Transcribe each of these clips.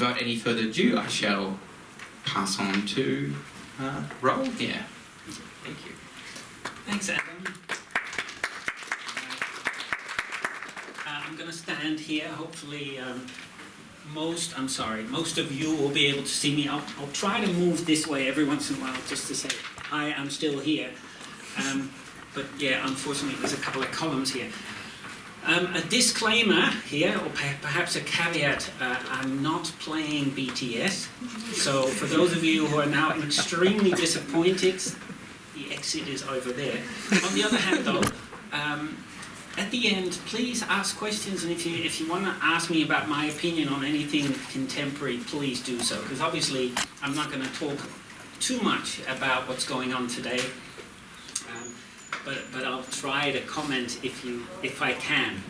without any further ado, I shall pass on to Roel here. Thank you. Thanks, Adam. I'm going to stand here. Hopefully, most of you will be able to see me. I'll try to move this way every once in a while just to say, hi, I'm still here. But yeah, unfortunately, there's a couple of columns here. A disclaimer here, or perhaps a caveat, I'm not playing BTS. So for those of you who are now extremely disappointed, the exit is over there. On the other hand though, at the end, please ask questions, and if you want to ask me about my opinion on anything contemporary, please do so, because obviously I'm not going to talk too much about what's going on today. But I'll try to comment if I can.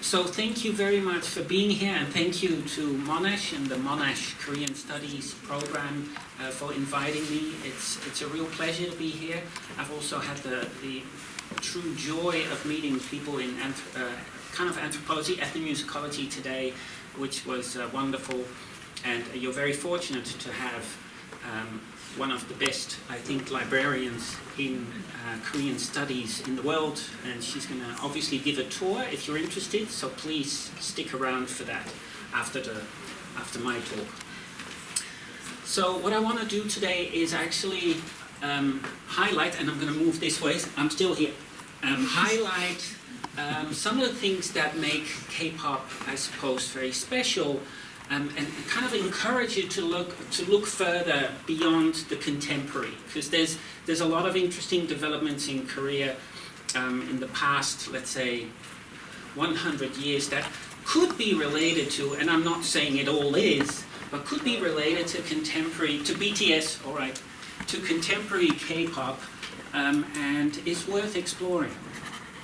So thank you very much for being here, and thank you to Monash and the Monash Korean Studies program for inviting me. It's a real pleasure to be here. I've also had the true joy of meeting people in kind of anthropology, ethnomusicology today, which was wonderful. And you're very fortunate to have one of the best, I think, librarians in Korean studies in the world, and she's going to obviously give a tour if you're interested, so please stick around for that after my talk. So what I want to do today is actually highlight, and I'm going to move this way, I'm still here, highlight some of the things that make K-pop, I suppose, very special. And kind of encourage you to look further beyond the contemporary, because there's a lot of interesting developments in Korea in the past, let's say, 100 years that could be related to, and I'm not saying it all is, but could be related to contemporary, to BTS, all right, to contemporary K-pop, and is worth exploring.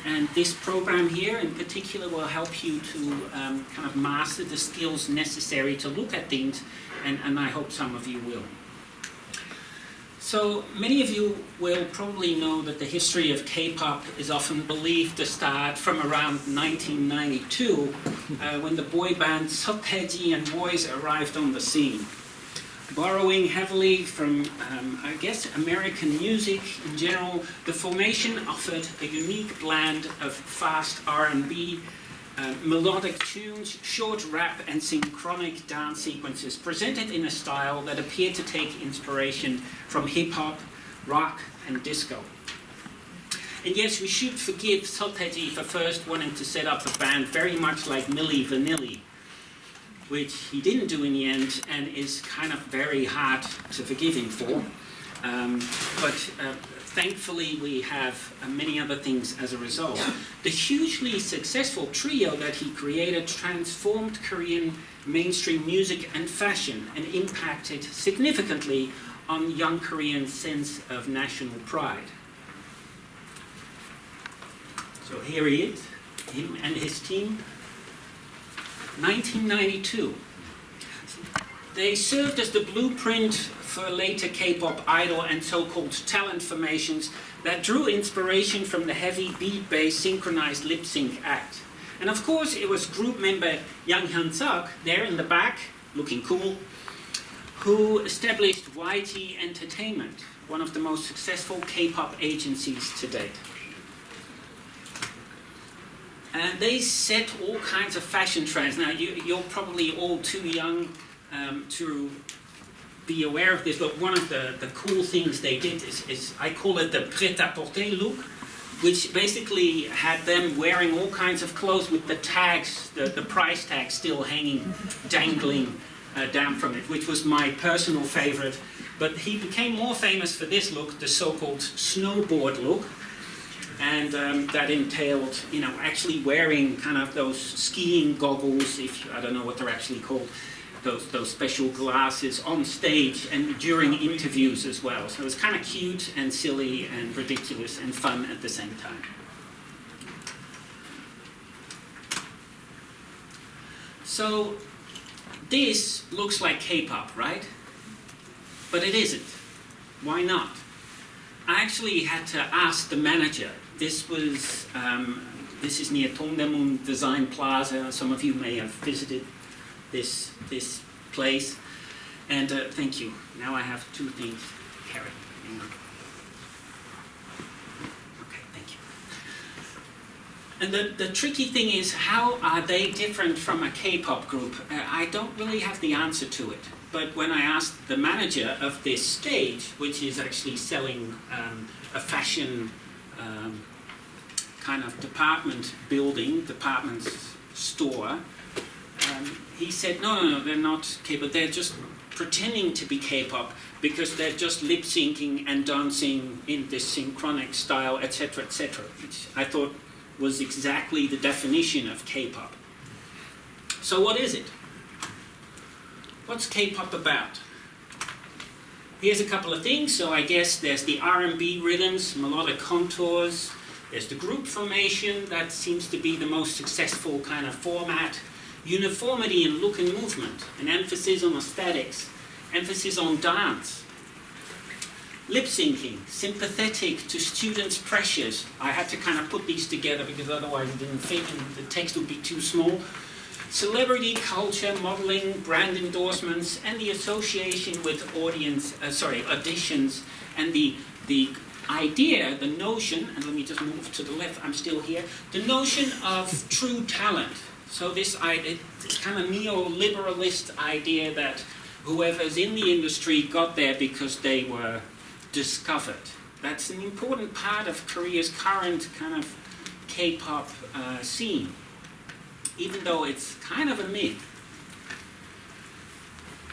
And this program here in particular will help you to kind of master the skills necessary to look at things, and I hope some of you will. So many of you will probably know that the history of K-pop is often believed to start from around 1992, when the boy band Seo and Boys arrived on the scene. Borrowing heavily from, I guess, American music in general, the formation offered a unique blend of fast R&B, melodic tunes, short rap, and synchronic dance sequences, presented in a style that appeared to take inspiration from hip-hop, rock, and disco. And yes, we should forgive Seo for first wanting to set up a band very much like Milli Vanilli, which he didn't do in the end, and is kind of very hard to forgive him for. But thankfully we have many other things as a result. The hugely successful trio that he created transformed Korean mainstream music and fashion, and impacted significantly on young Koreans' sense of national pride. So here he is, him and his team. 1992. They served as the blueprint for later K-pop idol and so-called talent formations that drew inspiration from the heavy beat-based synchronized lip-sync act. And of course, it was group member Yang Hyun-suk, there in the back, looking cool, who established YG Entertainment, one of the most successful K-pop agencies to date. And they set all kinds of fashion trends. Now, you're probably all too young to be aware of this, but one of the cool things they did is I call it the prêt-à-porter look, which basically had them wearing all kinds of clothes with the tags, the price tag still hanging, dangling down from it, which was my personal favorite. But he became more famous for this look, the so-called snowboard look. And that entailed, you know, actually wearing kind of those skiing goggles, I don't know what they're actually called, those special glasses on stage and during interviews as well. So it was kind of cute and silly and ridiculous and fun at the same time. So this looks like K-pop, right? But it isn't. Why not? I actually had to ask the manager. This is near Dongdaemun Design Plaza. Some of you may have visited. this place. And thank you. Now I have two things. Harry, hang on. Okay, thank you. And the tricky thing is, how are they different from a K-pop group? I don't really have the answer to it. But when I asked the manager of this stage, which is actually selling a fashion kind of department store, he said, no, they're not K-pop, they're just pretending to be K-pop because they're just lip syncing and dancing in this synchronic style, etc., which I thought was exactly the definition of K-pop. So what is it? What's K-pop about? Here's a couple of things. So I guess there's the R&B rhythms, melodic contours. There's the group formation, that seems to be the most successful kind of format. Uniformity in look and movement, an emphasis on aesthetics, emphasis on dance. Lip syncing, sympathetic to students' pressures. I had to kind of put these together because otherwise it didn't fit and the text would be too small. Celebrity culture, modeling, brand endorsements, and the association with auditions, and the idea, the notion, and let me just move to the left, I'm still here, the notion of true talent. So this kind of neoliberalist idea that whoever's in the industry got there because they were discovered. That's an important part of Korea's current kind of K-pop scene, even though it's kind of a myth.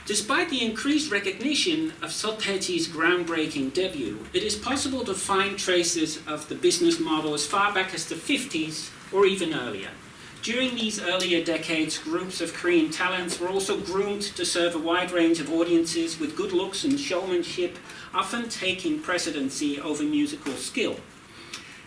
Despite the increased recognition of Seo groundbreaking debut, it is possible to find traces of the business model as far back as the 50s or even earlier. During these earlier decades, groups of Korean talents were also groomed to serve a wide range of audiences with good looks and showmanship, often taking precedency over musical skill.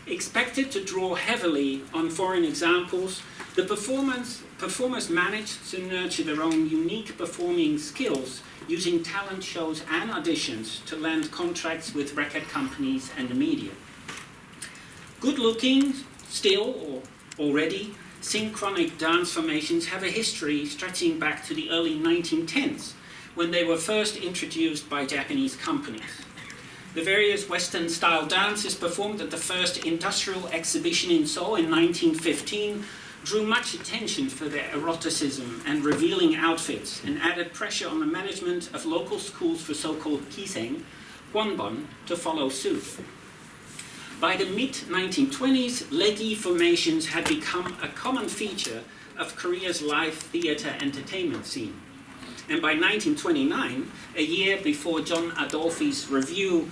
Expected to draw heavily on foreign examples, the performers managed to nurture their own unique performing skills using talent shows and auditions to land contracts with record companies and the media. Good-looking, still or already, synchronic dance formations have a history stretching back to the early 1910s, when they were first introduced by Japanese companies. The various Western-style dances performed at the first industrial exhibition in Seoul in 1915 drew much attention for their eroticism and revealing outfits, and added pressure on the management of local schools for so-called kiseng, Hwonbon, to follow suit. By the mid-1920s, leggy formations had become a common feature of Korea's live theatre entertainment scene. And by 1929, a year before John Adolphi's revue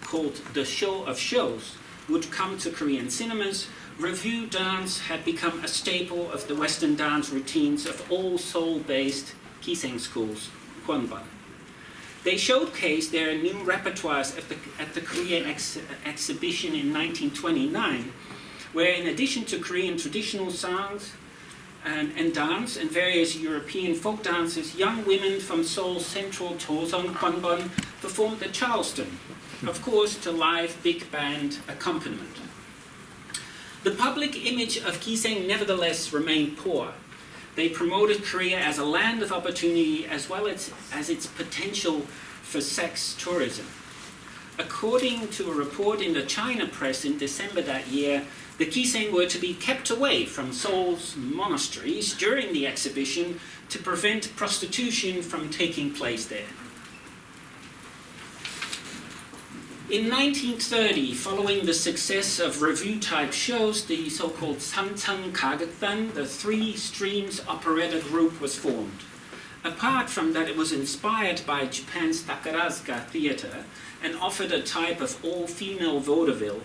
called The Show of Shows would come to Korean cinemas, revue dance had become a staple of the Western dance routines of all Seoul-based kiseng schools, Hwonbon. They showcased their new repertoires at the Korean exhibition in 1929, where in addition to Korean traditional songs and dance and various European folk dances, young women from Seoul's central Joseon Hwonbon performed the Charleston, of course to live big band accompaniment. The public image of kiseng nevertheless remained poor. They promoted Korea as a land of opportunity as well as its potential for sex tourism. According to a report in the China press in December that year, the kiseng were to be kept away from Seoul's monasteries during the exhibition to prevent prostitution from taking place there. In 1930, following the success of revue-type shows, the so-called Samcheon Gagukdan, the Three Streams operetta group, was formed. Apart from that, it was inspired by Japan's Takarazuka theatre and offered a type of all-female vaudeville.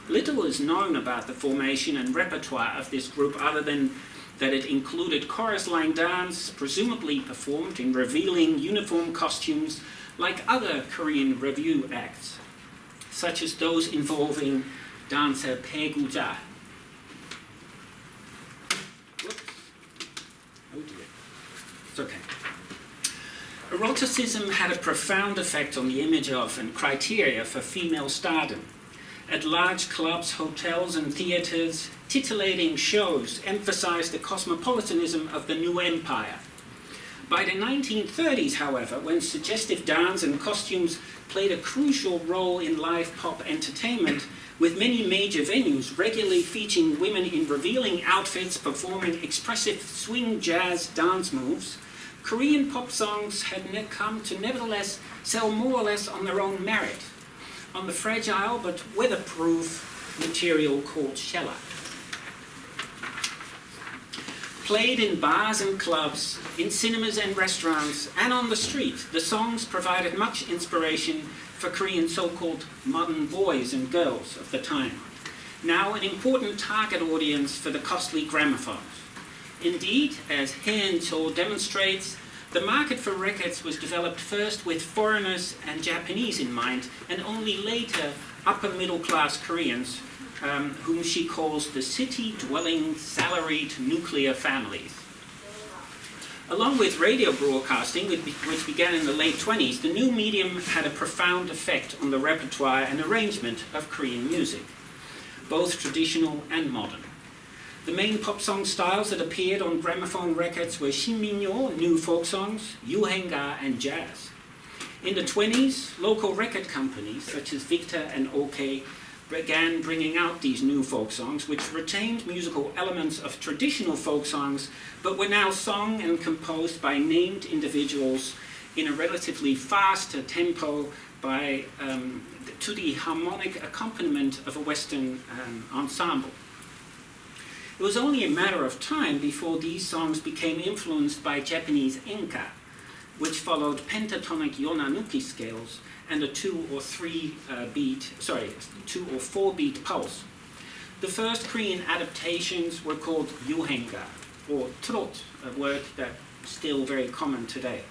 Little is known about the formation and repertoire of this group other than that it included chorus line dance, presumably performed in revealing uniform costumes like other Korean revue acts, such as those involving dancer Bae Gu-ja. Whoops. Oh dear. It's okay. Eroticism had a profound effect on the image of and criteria for female stardom. At large clubs, hotels, and theatres, titillating shows emphasized the cosmopolitanism of the new empire. By the 1930s, however, when suggestive dance and costumes played a crucial role in live pop entertainment, with many major venues regularly featuring women in revealing outfits performing expressive swing jazz dance moves, Korean pop songs had come to nevertheless sell more or less on their own merit, on the fragile but weatherproof material called shellac. Played in bars and clubs, in cinemas and restaurants, and on the street, the songs provided much inspiration for Korean so-called modern boys and girls of the time, now an important target audience for the costly gramophones. Indeed, as Haen Cho demonstrates, the market for records was developed first with foreigners and Japanese in mind, and only later upper middle-class Koreans, whom she calls the city-dwelling, salaried nuclear families. Along with radio broadcasting, which began in the late 20s, the new medium had a profound effect on the repertoire and arrangement of Korean music, both traditional and modern. The main pop song styles that appeared on gramophone records were Shinminyo, new folk songs, Yuhenga, and jazz. In the 20s, local record companies such as Victor and OK began bringing out these new folk songs, which retained musical elements of traditional folk songs, but were now sung and composed by named individuals in a relatively faster tempo to the harmonic accompaniment of a Western ensemble. It was only a matter of time before these songs became influenced by Japanese enka, which followed pentatonic yonanuki scales and a 2 or 4 beat pulse. The first Korean adaptations were called yuhenga, or trot, a word that's still very common today.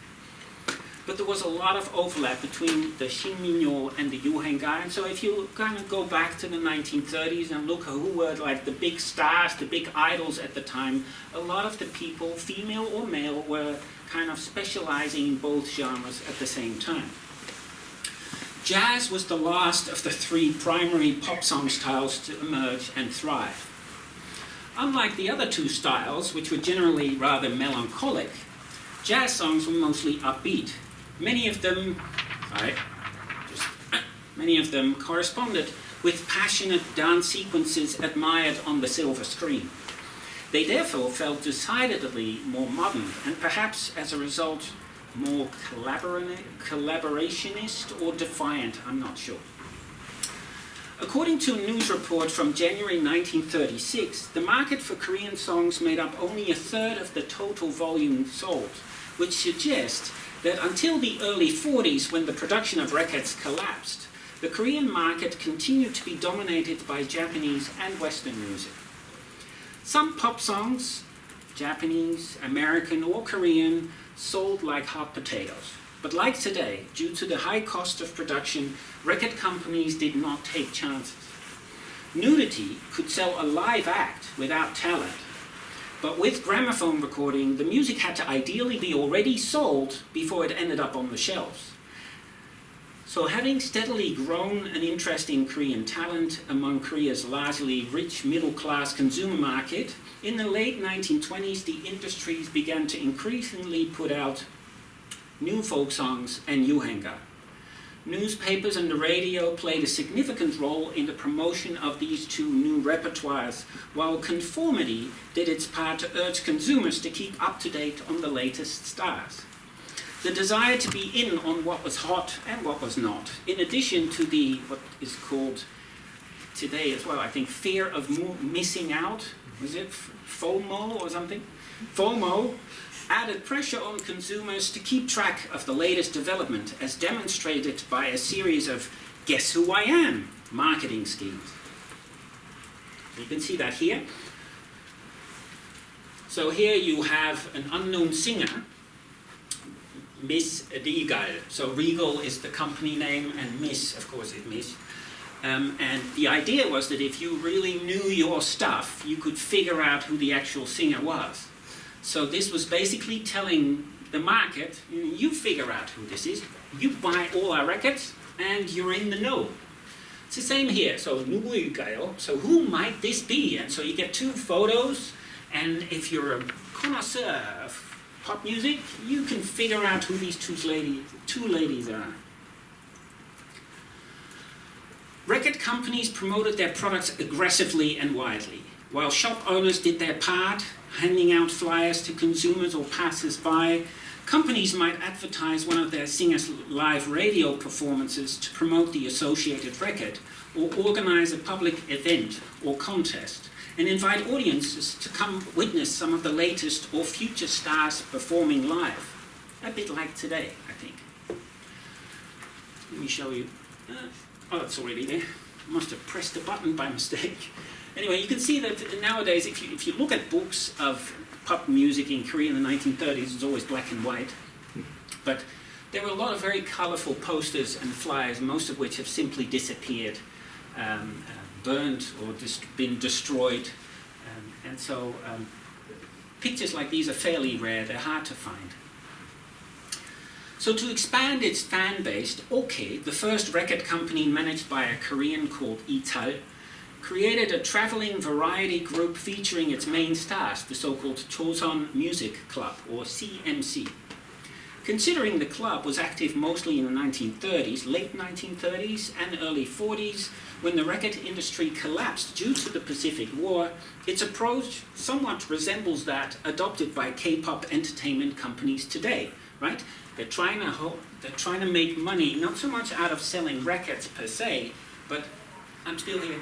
But there was a lot of overlap between the Shinminyo and the yuhenga, and so if you kind of go back to the 1930s and look who were like the big stars, the big idols at the time, a lot of the people, female or male, were kind of specializing in both genres at the same time. Jazz was the last of the 3 primary pop song styles to emerge and thrive. Unlike the other 2 styles, which were generally rather melancholic, jazz songs were mostly upbeat. Many of them corresponded with passionate dance sequences admired on the silver screen. They therefore felt decidedly more modern, and perhaps as a result, more collaborationist or defiant, I'm not sure. According to a news report from January 1936, the market for Korean songs made up only 1/3 of the total volume sold, which suggests that until the early 40s, when the production of records collapsed, the Korean market continued to be dominated by Japanese and Western music. Some pop songs, Japanese, American, or Korean, sold like hot potatoes. But like today, due to the high cost of production, record companies did not take chances. Nudity could sell a live act without talent. But with gramophone recording, the music had to ideally be already sold before it ended up on the shelves. So having steadily grown an interest in Korean talent among Korea's largely rich middle-class consumer market, in the late 1920s, the industries began to increasingly put out new folk songs and yuhenga. Newspapers and the radio played a significant role in the promotion of these 2 new repertoires, while conformity did its part to urge consumers to keep up to date on the latest stars. The desire to be in on what was hot and what was not, in addition to the, what is called today as well, I think, fear of missing out, was it FOMO or something? FOMO added pressure on consumers to keep track of the latest development, as demonstrated by a series of guess who I am marketing schemes. You can see that here. So here you have an unknown singer, Miss Regal. So Regal is the company name, and Miss, of course, is Miss. And the idea was that if you really knew your stuff, you could figure out who the actual singer was. So this was basically telling the market, you figure out who this is, you buy all our records, and you're in the know. It's the same here. So 누구일까요? So who might this be? And so you get 2 photos, and if you're a connoisseur of pop music, you can figure out who these two ladies are. Record companies promoted their products aggressively and widely, while shop owners did their part, handing out flyers to consumers or passers-by. Companies might advertise one of their singers' live radio performances to promote the associated record, or organize a public event or contest, and invite audiences to come witness some of the latest or future stars performing live. A bit like today, I think. Let me show you. Oh, it's already there. I must have pressed the button by mistake. Anyway, you can see that nowadays, if you look at books of pop music in Korea in the 1930s, it's always black and white. But there were a lot of very colorful posters and flyers, most of which have simply disappeared, burned or been destroyed. And so pictures like these are fairly rare, they're hard to find. So to expand its fan base, OK, the first record company managed by a Korean called Ital, created a traveling variety group featuring its main stars, the so-called Chosun Music Club, or CMC. Considering the club was active mostly in the 1930s, late 1930s and early 40s, when the record industry collapsed due to the Pacific War, its approach somewhat resembles that adopted by K-pop entertainment companies today, right? They're trying to make money, not so much out of selling records per se, but I'm still here,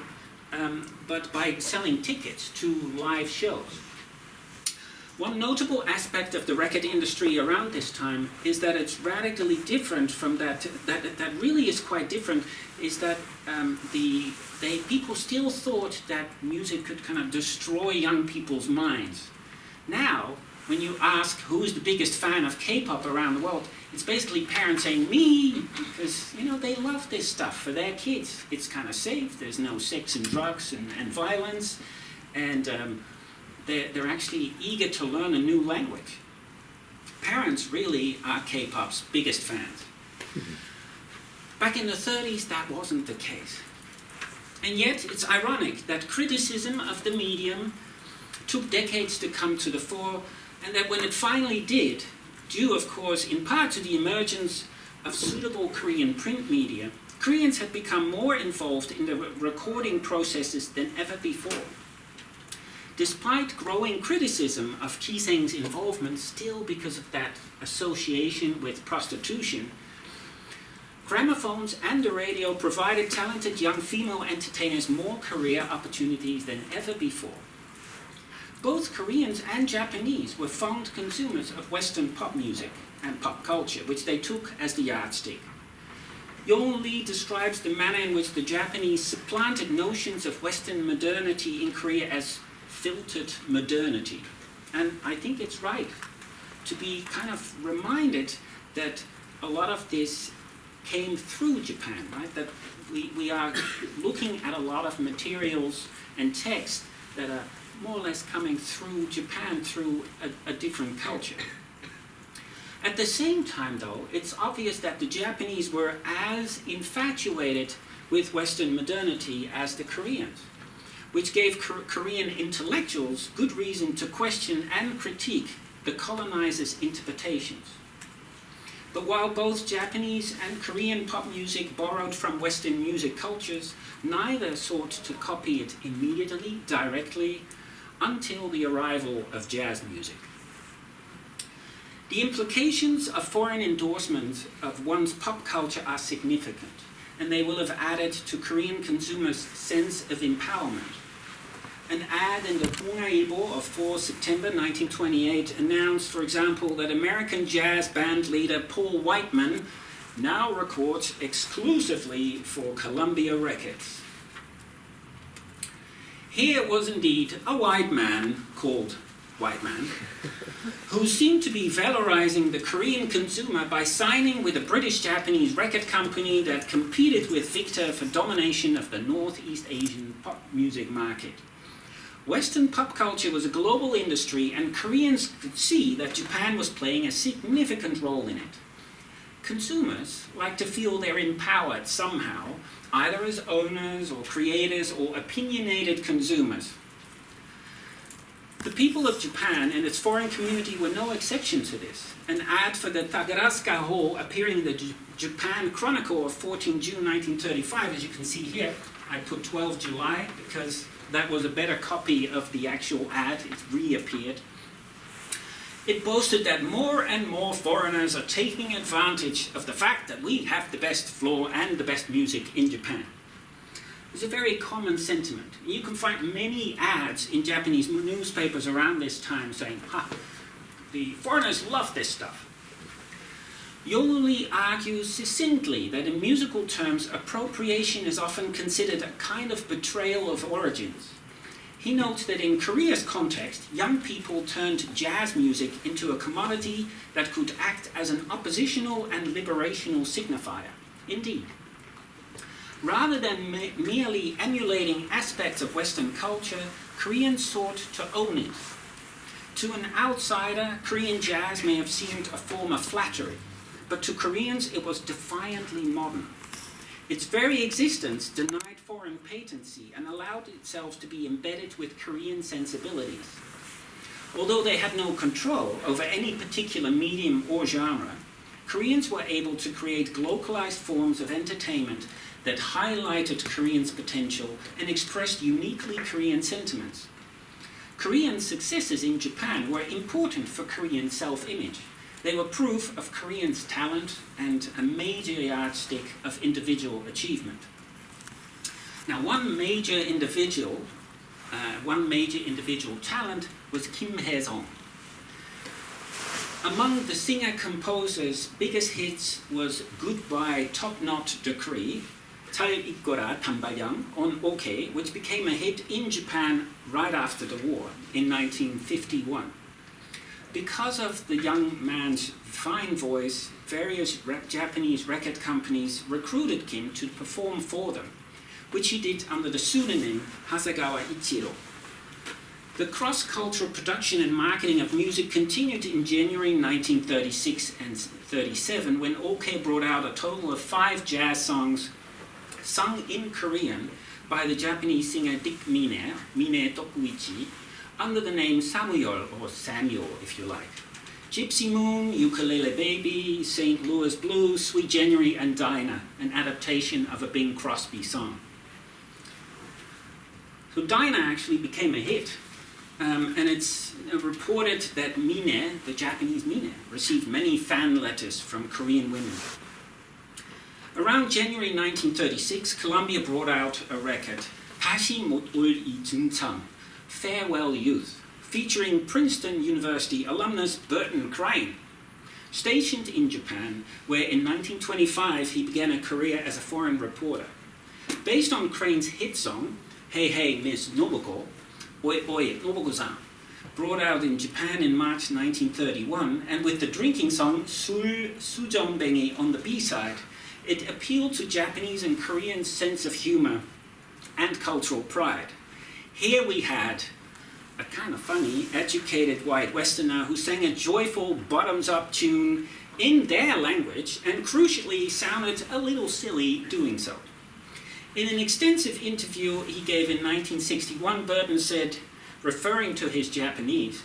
but by selling tickets to live shows. One notable aspect of the record industry around this time is that it's radically different from that really is quite different, is that people still thought that music could kind of destroy young people's minds. Now, when you ask who's the biggest fan of K-pop around the world, it's basically parents saying, me, because, you know, they love this stuff for their kids. It's kind of safe, there's no sex and drugs and violence, and they're actually eager to learn a new language. Parents really are K-pop's biggest fans. Back in the 30s, that wasn't the case. And yet, it's ironic that criticism of the medium took decades to come to the fore, and that when it finally did, due of course in part to the emergence of suitable Korean print media, Koreans had become more involved in the recording processes than ever before. Despite growing criticism of Kiseng's involvement, still because of that association with prostitution, gramophones and the radio provided talented young female entertainers more career opportunities than ever before. Both Koreans and Japanese were fond consumers of Western pop music and pop culture, which they took as the yardstick. Yoon Lee describes the manner in which the Japanese supplanted notions of Western modernity in Korea as filtered modernity. And I think it's right to be kind of reminded that a lot of this came through Japan, right? That we are looking at a lot of materials and texts that are more or less coming through Japan through a different culture. At the same time, though, it's obvious that the Japanese were as infatuated with Western modernity as the Koreans, which gave Korean intellectuals good reason to question and critique the colonizers' interpretations. But while both Japanese and Korean pop music borrowed from Western music cultures, neither sought to copy it immediately, directly, until the arrival of jazz music. The implications of foreign endorsement of one's pop culture are significant, and they will have added to Korean consumers' sense of empowerment. An ad in the Bungailbo of 4 September 1928 announced, for example, that American jazz band leader Paul Whiteman now records exclusively for Columbia Records. Here was indeed a white man called Whiteman, who seemed to be valorizing the Korean consumer by signing with a British-Japanese record company that competed with Victor for domination of the Northeast Asian pop music market. Western pop culture was a global industry, and Koreans could see that Japan was playing a significant role in it. Consumers like to feel they're empowered somehow, either as owners or creators or opinionated consumers. The people of Japan and its foreign community were no exception to this. An ad for the Takarazuka Hall appearing in the Japan Chronicle of 14 June 1935, as you can see here, I put 12 July because that was a better copy of the actual ad. It reappeared. It boasted that more and more foreigners are taking advantage of the fact that we have the best floor and the best music in Japan. It's a very common sentiment. You can find many ads in Japanese newspapers around this time saying, the foreigners love this stuff. Yoluli argues succinctly that in musical terms, appropriation is often considered a kind of betrayal of origins. He notes that in Korea's context, young people turned jazz music into a commodity that could act as an oppositional and liberational signifier. Indeed. Rather than merely emulating aspects of Western culture, Koreans sought to own it. To an outsider, Korean jazz may have seemed a form of flattery, but to Koreans it was defiantly modern. Its very existence denied foreign patency and allowed itself to be embedded with Korean sensibilities. Although they had no control over any particular medium or genre, Koreans were able to create localized forms of entertainment that highlighted Koreans' potential and expressed uniquely Korean sentiments. Korean successes in Japan were important for Korean self-image. They were proof of Koreans' talent and a major yardstick of individual achievement. Now, one major individual talent was Kim Hae-sung. Among the singer-composer's biggest hits was Goodbye Top Knot Decree, 잘 있거라 단발령 on OK, which became a hit in Japan right after the war in 1951. Because of the young man's fine voice, various Japanese record companies recruited Kim to perform for them, which he did under the pseudonym Hasegawa Ichiro. The cross-cultural production and marketing of music continued in January 1936 and 37 when OK brought out a total of 5 jazz songs sung in Korean by the Japanese singer Dick Mine Tokuichi, under the name Samuel, or Samuel if you like. Gypsy Moon, Ukulele Baby, St. Louis Blues, Sweet January, and Dinah, an adaptation of a Bing Crosby song. So Dinah actually became a hit, and it's reported that Mine, the Japanese Mine, received many fan letters from Korean women. Around January 1936, Columbia brought out a record, 다시 못 올 이중창, Farewell Youth, featuring Princeton University alumnus Burton Crane. Stationed in Japan, where in 1925 he began a career as a foreign reporter. Based on Crane's hit song, Hey Hey Miss Noboko, Oi Oi Noboko-san, brought out in Japan in March 1931, and with the drinking song 술 수정뱅이 on the B-side, it appealed to Japanese and Korean sense of humor and cultural pride. Here we had a kind of funny, educated white Westerner who sang a joyful bottoms-up tune in their language and crucially sounded a little silly doing so. In an extensive interview he gave in 1961, Burton said, referring to his Japanese,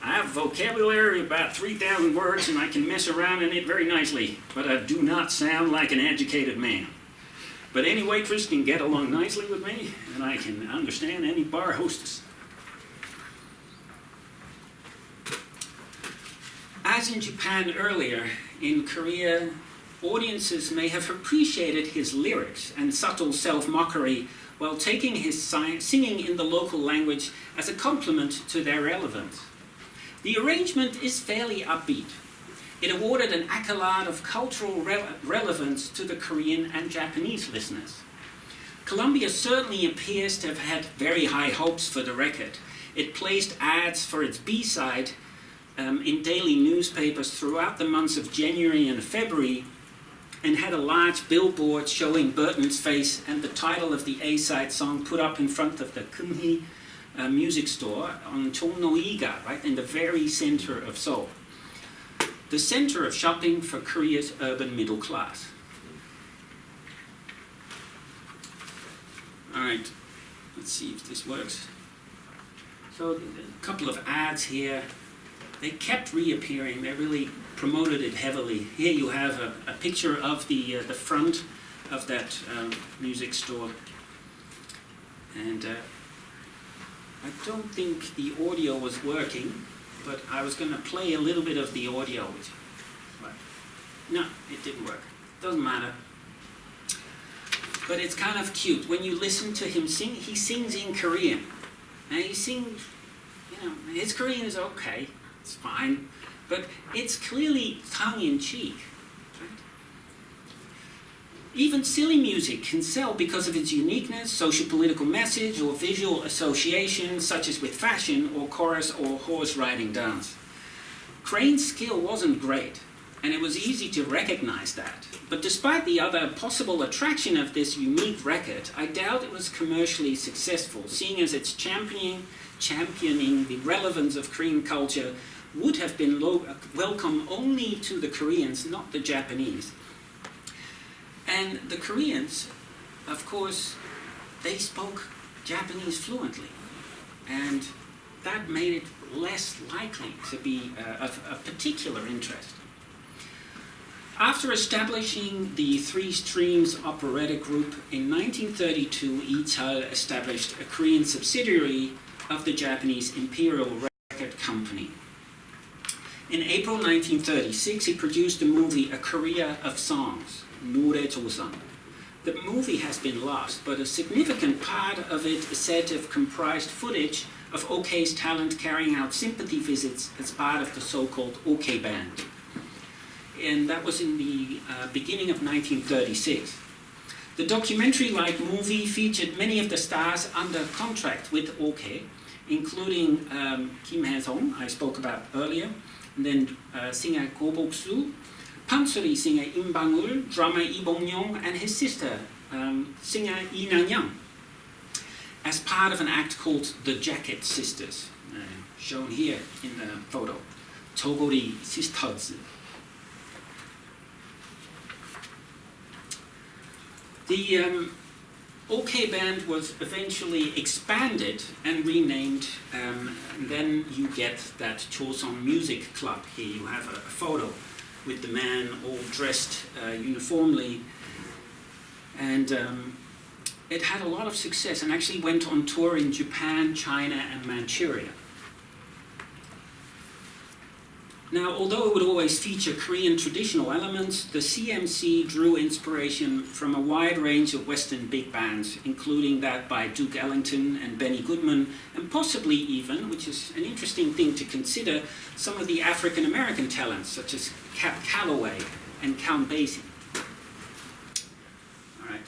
I have a vocabulary of about 3,000 words and I can mess around in it very nicely, but I do not sound like an educated man. But any waitress can get along nicely with me, and I can understand any bar hostess. As in Japan earlier, in Korea, audiences may have appreciated his lyrics and subtle self-mockery while taking his singing in the local language as a compliment to their relevance. The arrangement is fairly upbeat. It awarded an accolade of cultural relevance to the Korean and Japanese listeners. Columbia certainly appears to have had very high hopes for the record. It placed ads for its B-side in daily newspapers throughout the months of January and February, and had a large billboard showing Burton's face and the title of the A-side song put up in front of the Kumhi music store on Chongno-iga, right in the very center of Seoul. The center of shopping for Korea's urban middle class. All right, let's see if this works. So a couple of ads here. They kept reappearing. They really promoted it heavily. Here you have a picture of the front of that music store. And I don't think the audio was working, but I was going to play a little bit of the audio. But no, it didn't work. Doesn't matter. But it's kind of cute. When you listen to him sing, he sings in Korean. And he sings, you know, his Korean is okay, it's fine, but it's clearly tongue-in-cheek. Right? Even silly music can sell because of its uniqueness, socio-political message, or visual association, such as with fashion, or chorus, or horse-riding dance. Crane's skill wasn't great, and it was easy to recognize that. But despite the other possible attraction of this unique record, I doubt it was commercially successful, seeing as its championing the relevance of Korean culture would have been welcome only to the Koreans, not the Japanese. And the Koreans, of course, they spoke Japanese fluently, and that made it less likely to be of particular interest. After establishing the Three Streams Operatic Group in 1932, Lee Chul established a Korean subsidiary of the Japanese Imperial Record Company. In April 1936, he produced the movie A Korea of Songs, 노래 조선. The movie has been lost, but a significant part of it is said to have comprised footage of OK's talent carrying out sympathy visits as part of the so-called OK Band. And that was in the beginning of 1936. The documentary-like movie featured many of the stars under contract with OK, including Kim Hae-sung, I spoke about earlier, and then singer Go Bok-soo, Pansori singer Im Bang-ul, drummer Lee Bong-yong, and his sister, singer Lee Nan-young, as part of an act called The Jacket Sisters, shown here in the photo, Togori Sisters. The OK Band was eventually expanded and renamed, and then you get that Chosun Music Club. Here you have a photo with the man all dressed uniformly, and it had a lot of success and actually went on tour in Japan, China, and Manchuria. Now, although it would always feature Korean traditional elements, the CMC drew inspiration from a wide range of Western big bands, including that by Duke Ellington and Benny Goodman, and possibly even, which is an interesting thing to consider, some of the African-American talents, such as Cab Calloway and Count Basie. All right.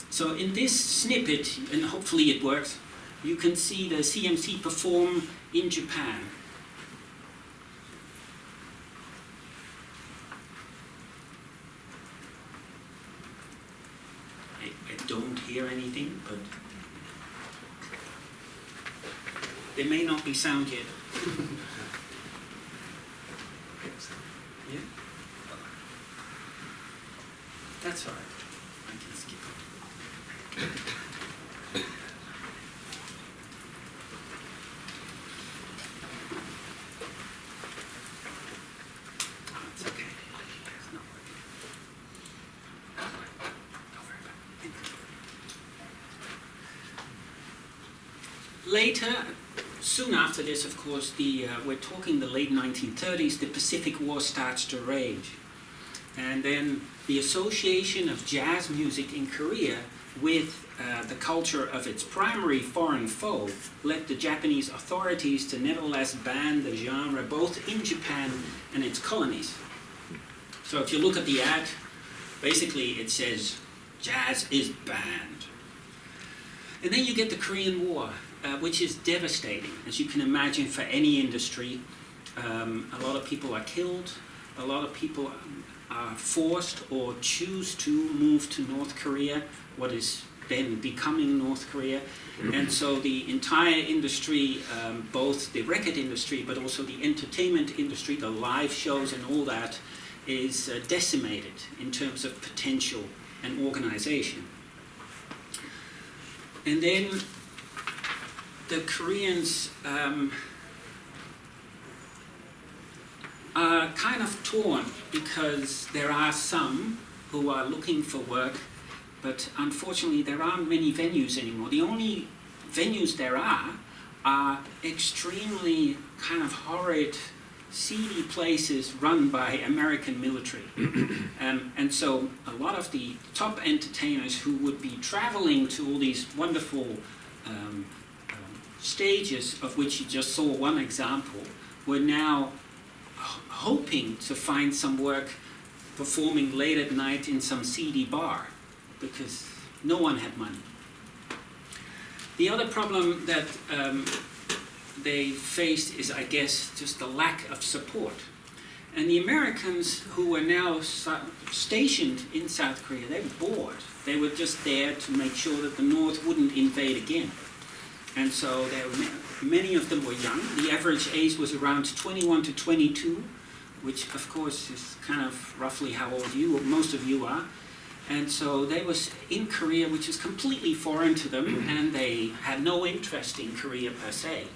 So in this snippet, and hopefully it works, you can see the CMC perform in Japan. I don't hear anything, but there may not be sound yet. Yeah? That's all right. I can skip it. It's okay. It's not working. Don't worry about it. Later, soon after this, of course, we're talking the late 1930s, the Pacific War starts to rage. And then the association of jazz music in Korea with the culture of its primary foreign foe led the Japanese authorities to nevertheless ban the genre both in Japan and its colonies. So if you look at the ad, basically it says, jazz is banned. And then you get the Korean War, which is devastating, as you can imagine, for any industry. A lot of people are killed, a lot of people are forced or choose to move to North Korea, what is then becoming North Korea. And so the entire industry, both the record industry, but also the entertainment industry, the live shows and all that, is decimated in terms of potential and organization. And then the Koreans are kind of torn, because there are some who are looking for work, but unfortunately there aren't many venues anymore. The only venues there are extremely kind of horrid, seedy places run by American military. And so a lot of the top entertainers who would be traveling to all these wonderful stages, of which you just saw one example, were now hoping to find some work performing late at night in some seedy bar, because no one had money. The other problem that they faced is, I guess, just the lack of support. And the Americans who were now stationed in South Korea, they were bored. They were just there to make sure that the North wouldn't invade again. And so many of them were young. The average age was around 21 to 22, which of course is kind of roughly how old most of you are. And so they was in Korea, which is completely foreign to them, and they had no interest in Korea per se.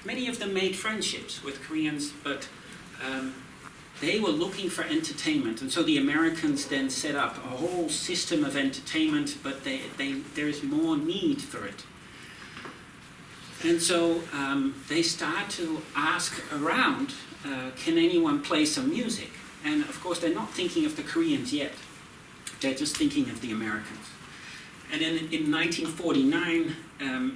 Many of them made friendships with Koreans, but they were looking for entertainment. And so the Americans then set up a whole system of entertainment, but there is more need for it. And so they start to ask around, can anyone play some music? And of course, they're not thinking of the Koreans yet. They're just thinking of the Americans. And then in 1949,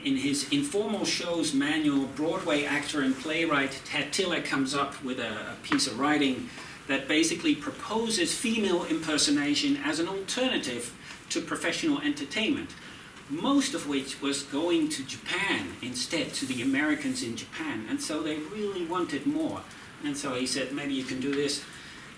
in his informal shows manual, Broadway actor and playwright Ted Tiller comes up with a piece of writing that basically proposes female impersonation as an alternative to professional entertainment, most of which was going to Japan instead, to the Americans in Japan. And so they really wanted more. And so he said, maybe you can do this.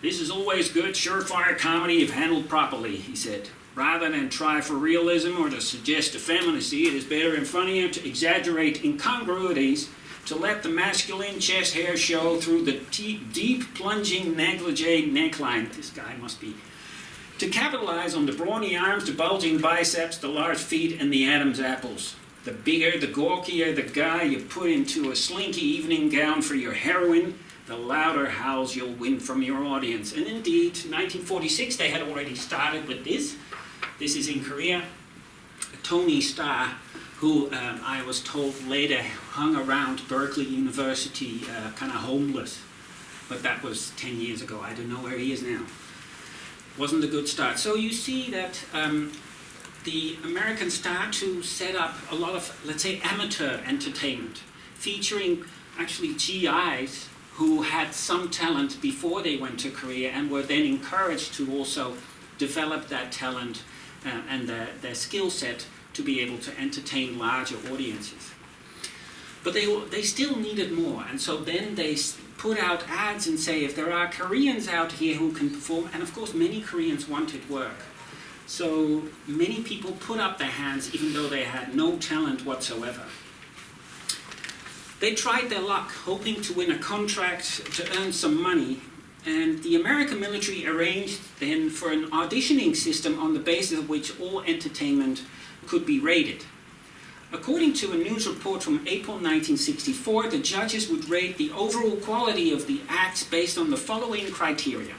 This is always good, surefire comedy if handled properly, he said. Rather than try for realism or to suggest effeminacy, it is better and funnier to exaggerate incongruities, to let the masculine chest hair show through the deep plunging negligee neckline. This guy must be. To capitalize on the brawny arms, the bulging biceps, the large feet, and the Adam's apples. The bigger, the gawkier the guy you put into a slinky evening gown for your heroine, the louder howls you'll win from your audience. And indeed, 1946, they had already started with this. This is in Korea. Tony Starr, who I was told later hung around Berkeley University, kind of homeless. But that was 10 years ago. I don't know where he is now. Wasn't a good start. So you see that the Americans start to set up a lot of, let's say, amateur entertainment, featuring actually GIs who had some talent before they went to Korea and were then encouraged to also develop that talent and their skill set to be able to entertain larger audiences. But they still needed more, and so then they put out ads and say, if there are Koreans out here who can perform, and of course many Koreans wanted work. So many people put up their hands even though they had no talent whatsoever. They tried their luck, hoping to win a contract to earn some money, and the American military arranged then for an auditioning system on the basis of which all entertainment could be rated. According to a news report from April 1964, the judges would rate the overall quality of the acts based on the following criteria: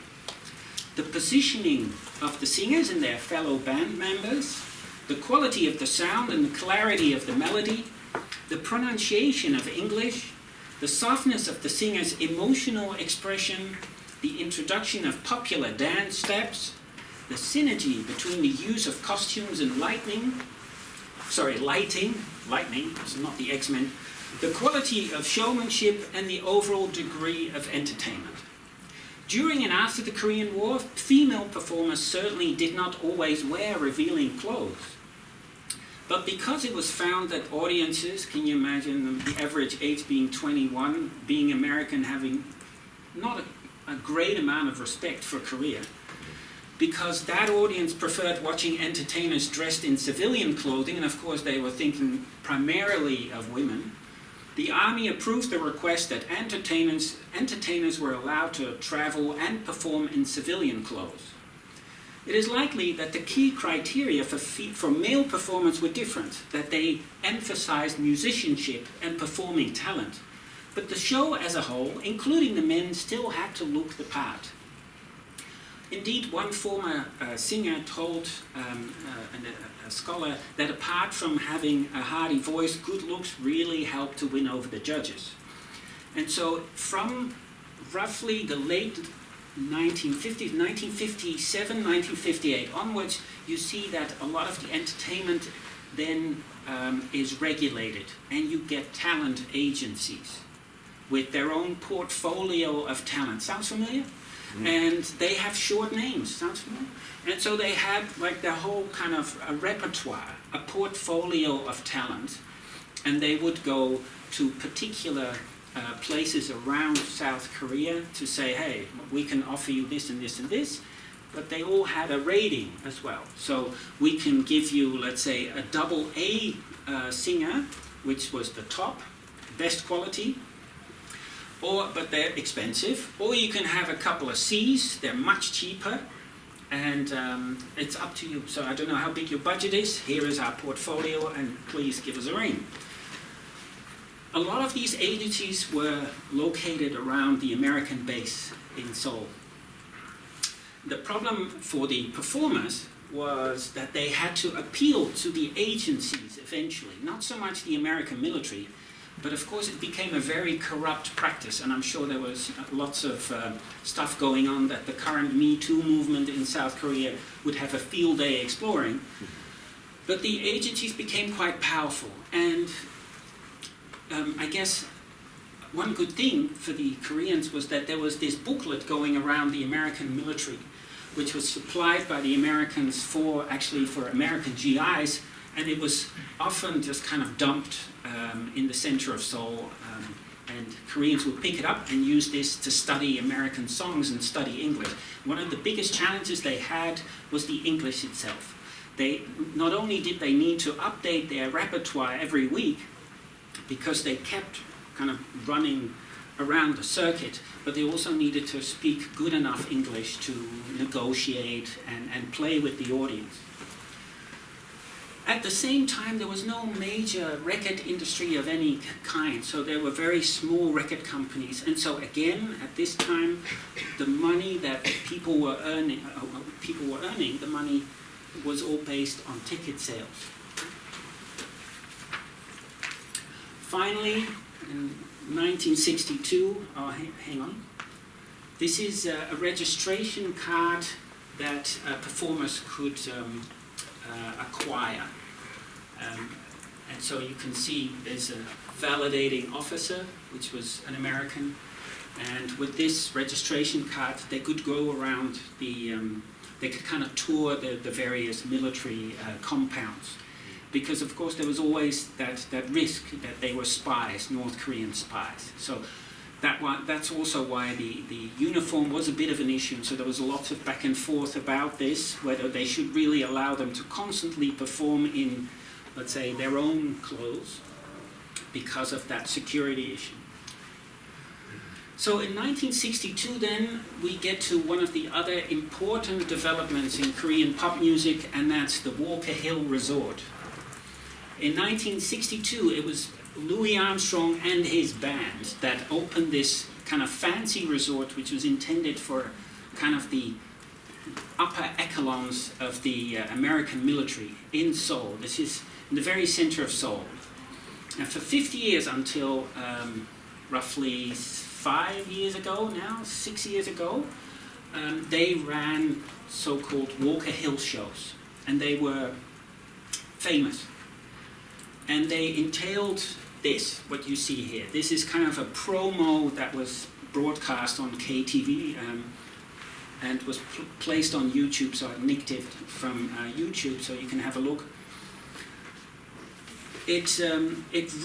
the positioning of the singers and their fellow band members, the quality of the sound and the clarity of the melody, the pronunciation of English, the softness of the singer's emotional expression, the introduction of popular dance steps, the synergy between the use of costumes and lighting, so not the X-Men, the quality of showmanship, and the overall degree of entertainment. During and after the Korean War, female performers certainly did not always wear revealing clothes. But because it was found that audiences, can you imagine the average age being 21, being American, having not a great amount of respect for Korea, because that audience preferred watching entertainers dressed in civilian clothing, and of course they were thinking primarily of women, the Army approved the request that entertainers were allowed to travel and perform in civilian clothes. it is likely that the key criteria for male performance were different, that they emphasized musicianship and performing talent. But the show as a whole, including the men, still had to look the part. Indeed, one former singer told a scholar that apart from having a hearty voice, good looks really helped to win over the judges. And so from roughly the late 1950s, 1957, 1958 onwards, you see that a lot of the entertainment then is regulated, and you get talent agencies with their own portfolio of talent. Sounds familiar? And they have short names. Sounds familiar? And so they had like their whole kind of a repertoire, a portfolio of talent, and they would go to particular places around South Korea to say, hey, we can offer you this and this and this, but they all had a rating as well. So we can give you, let's say, a double A singer, which was the top, best quality, but they're expensive, or you can have a couple of C's, they're much cheaper, and it's up to you. So I don't know how big your budget is, here is our portfolio, and please give us a ring. A lot of these agencies were located around the American base in Seoul. The problem for the performers was that they had to appeal to the agencies eventually, not so much the American military, but of course it became a very corrupt practice, and I'm sure there was lots of stuff going on that the current Me Too movement in South Korea would have a field day exploring. But the agencies became quite powerful, and I guess one good thing for the Koreans was that there was this booklet going around the American military, which was supplied by the Americans for American GIs, and it was often just kind of dumped in the center of Seoul, and Koreans would pick it up and use this to study American songs and study English. One of the biggest challenges they had was the English itself. Not only did they need to update their repertoire every week, because they kept kind of running around the circuit, but they also needed to speak good enough English to negotiate and play with the audience. At the same time, there was no major record industry of any kind, so there were very small record companies. And so again, at this time, the money that people were earning, the money was all based on ticket sales. Finally, in 1962, hang on, this is a registration card that performers could acquire. And so you can see there's a validating officer, which was an American, and with this registration card they could go around they could kind of tour the various military compounds. Because of course there was always that risk that they were spies, North Korean spies. So that's also why the uniform was a bit of an issue. And so there was lots of back and forth about this, whether they should really allow them to constantly perform in, let's say, their own clothes because of that security issue. So in 1962 then, we get to one of the other important developments in Korean pop music, and that's the Walker Hill Resort. In 1962, it was Louis Armstrong and his band that opened this kind of fancy resort, which was intended for kind of the upper echelons of the American military in Seoul. This is in the very center of Seoul. And for 50 years, until roughly 6 years ago, they ran so-called Walker Hill shows, and they were famous. And they entailed this, what you see here. This is kind of a promo that was broadcast on KTV and was placed on YouTube, so I nicked it from YouTube so you can have a look. It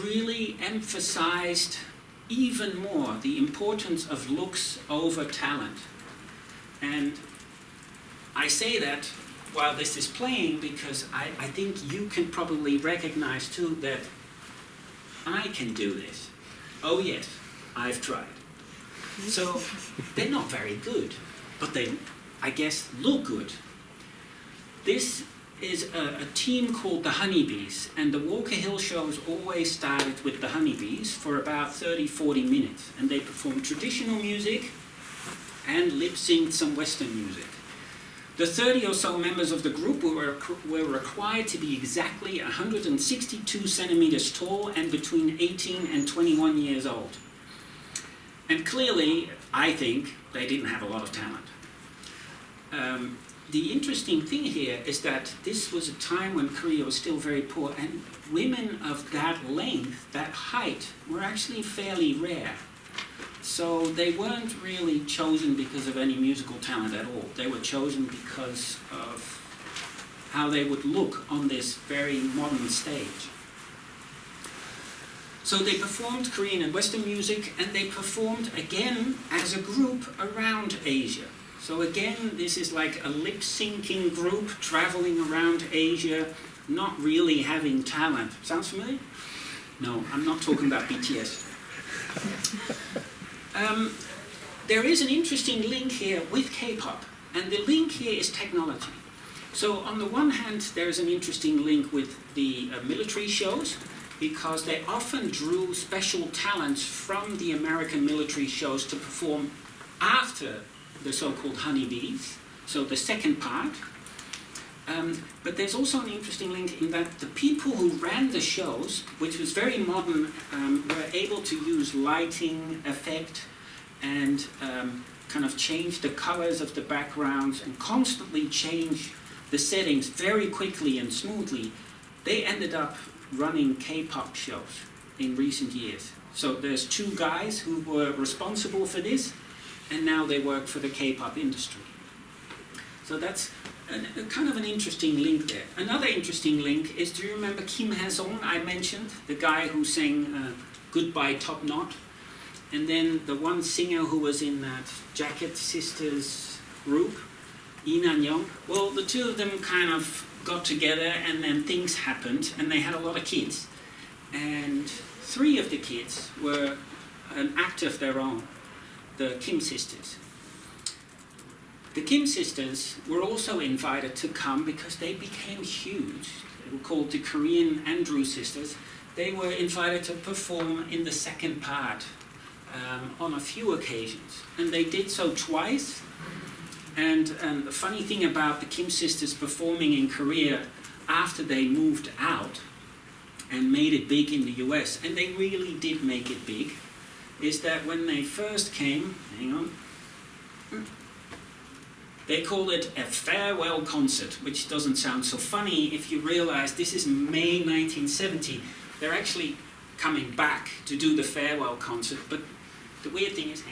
really emphasized even more the importance of looks over talent. And I say that while this is playing because I think you can probably recognize too that I can do this. Oh yes, I've tried. So they're not very good, but they, I guess, look good. This is a team called the Honeybees, and the Walker Hill shows always started with the Honeybees for about 30-40 minutes, and they performed traditional music and lip-synced some Western music. The 30 or so members of the group were required to be exactly 162 centimeters tall and between 18 and 21 years old. And clearly, I think, they didn't have a lot of talent. The interesting thing here is that this was a time when Korea was still very poor, and women of that length, that height, were actually fairly rare. So they weren't really chosen because of any musical talent at all. They were chosen because of how they would look on this very modern stage. So they performed Korean and Western music, and they performed again as a group around Asia. So again, this is like a lip-syncing group traveling around Asia, not really having talent. Sounds familiar? No, I'm not talking about BTS. There is an interesting link here with K-pop, and the link here is technology. So on the one hand, there is an interesting link with the military shows, because they often drew special talents from the American military shows to perform after the so-called Honeybees, so the second part. But there's also an interesting link in that the people who ran the shows, which was very modern, were able to use lighting effect and kind of change the colors of the backgrounds and constantly change the settings very quickly and smoothly. They ended up running K-pop shows in recent years. So there's two guys who were responsible for this, and now they work for the K-pop industry. So that's a kind of an interesting link there. Another interesting link is, do you remember Kim Hae-sung I mentioned? The guy who sang Goodbye Top Knot. And then the one singer who was in that Jacket Sisters group, Lee Nan-young. Well, the two of them kind of got together, and then things happened, and they had a lot of kids. And 3 of the kids were an act of their own, the Kim sisters. The Kim sisters were also invited to come because they became huge. They were called the Korean Andrew sisters. They were invited to perform in the second part on a few occasions. And they did so twice. And the funny thing about the Kim sisters performing in Korea after they moved out and made it big in the US, and they really did make it big, is that when they first came, they called it a farewell concert, which doesn't sound so funny if you realize this is May 1970. They're actually coming back to do the farewell concert, but the weird thing is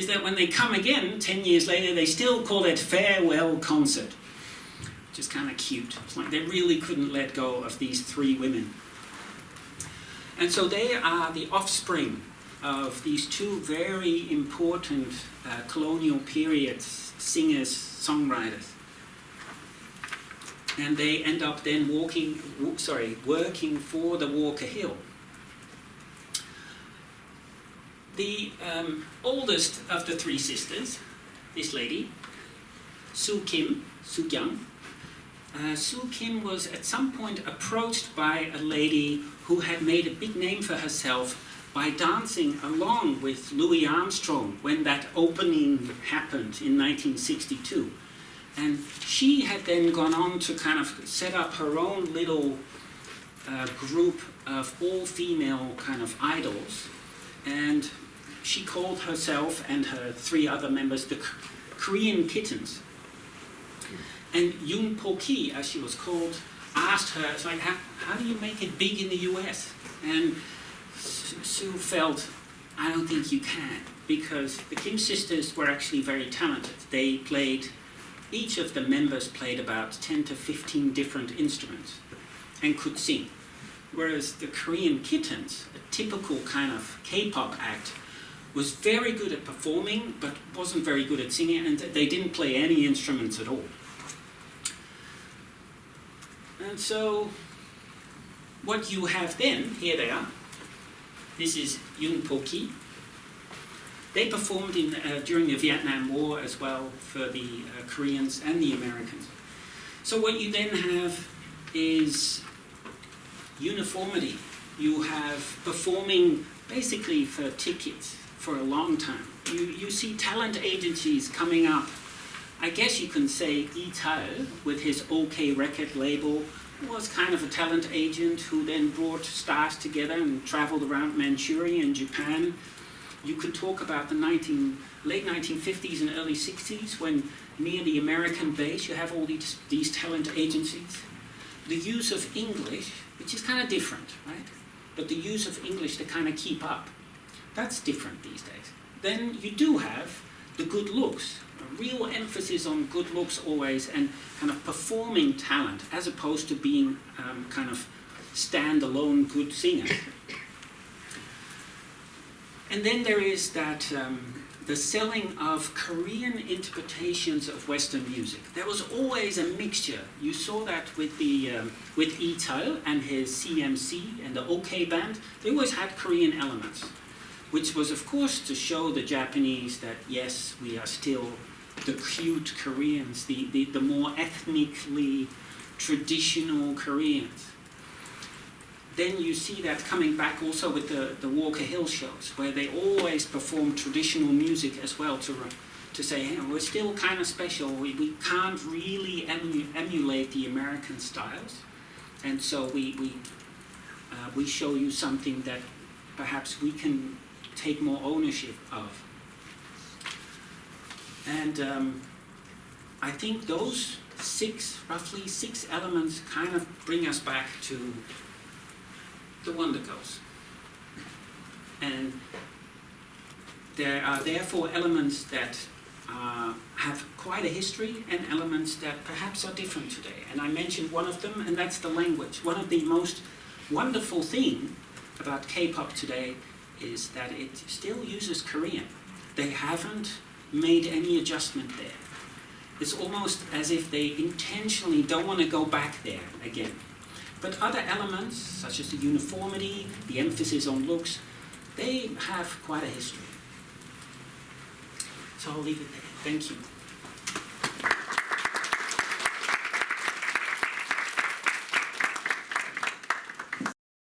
that when they come again, 10 years later, they still call it farewell concert, which is kind of cute. It's like they really couldn't let go of these 3 women. And so they are the offspring of these 2 very important colonial period singers, songwriters. And they end up then working for the Walker Hill. The oldest of the 3 sisters, this lady, Soo Kyung. Soo Kim was at some point approached by a lady who had made a big name for herself by dancing along with Louis Armstrong when that opening happened in 1962. And she had then gone on to kind of set up her own little group of all-female kind of idols. And she called herself and her 3 other members the Korean Kittens. And Yoon Po-ki, as she was called, asked her, it's like, how do you make it big in the US? And Sue felt, I don't think you can, because the Kim sisters were actually very talented. They played, each of the members played about 10 to 15 different instruments and could sing. Whereas the Korean Kittens, a typical kind of K-pop act, was very good at performing, but wasn't very good at singing, and they didn't play any instruments at all. And so, what you have then, here they are. This is Yoon Po-ki. They performed during the Vietnam War as well for the Koreans and the Americans. So what you then have is uniformity. You have performing basically for tickets for a long time. You see talent agencies coming up. I guess you can say Ital, with his OK record label, was kind of a talent agent who then brought stars together and traveled around Manchuria and Japan. You could talk about the late 1950s and early 60s, when near the American base you have all these talent agencies. The use of English, which is kind of different, right? But the use of English to kind of keep up, that's different these days. Then you do have the good looks, a real emphasis on good looks always, and kind of performing talent as opposed to being kind of stand-alone good singer. And then there is that the selling of Korean interpretations of Western music. There was always a mixture. You saw that with with Ital and his CMC and the OK band. They always had Korean elements, which was of course to show the Japanese that yes, we are still the cute Koreans, the more ethnically traditional Koreans. Then you see that coming back also with the Walker Hill shows, where they always perform traditional music as well to say, hey, we're still kind of special. We can't really emulate the American styles, and so we show you something that perhaps we can take more ownership of. And I think those roughly six elements kind of bring us back to the Wonder Girls. And there are therefore elements that have quite a history and elements that perhaps are different today. And I mentioned one of them, and that's the language. One of the most wonderful things about K-pop today is that it still uses Korean. They haven't made any adjustment there. It's almost as if they intentionally don't want to go back there again. But other elements, such as the uniformity, the emphasis on looks, they have quite a history. So I'll leave it there. Thank you.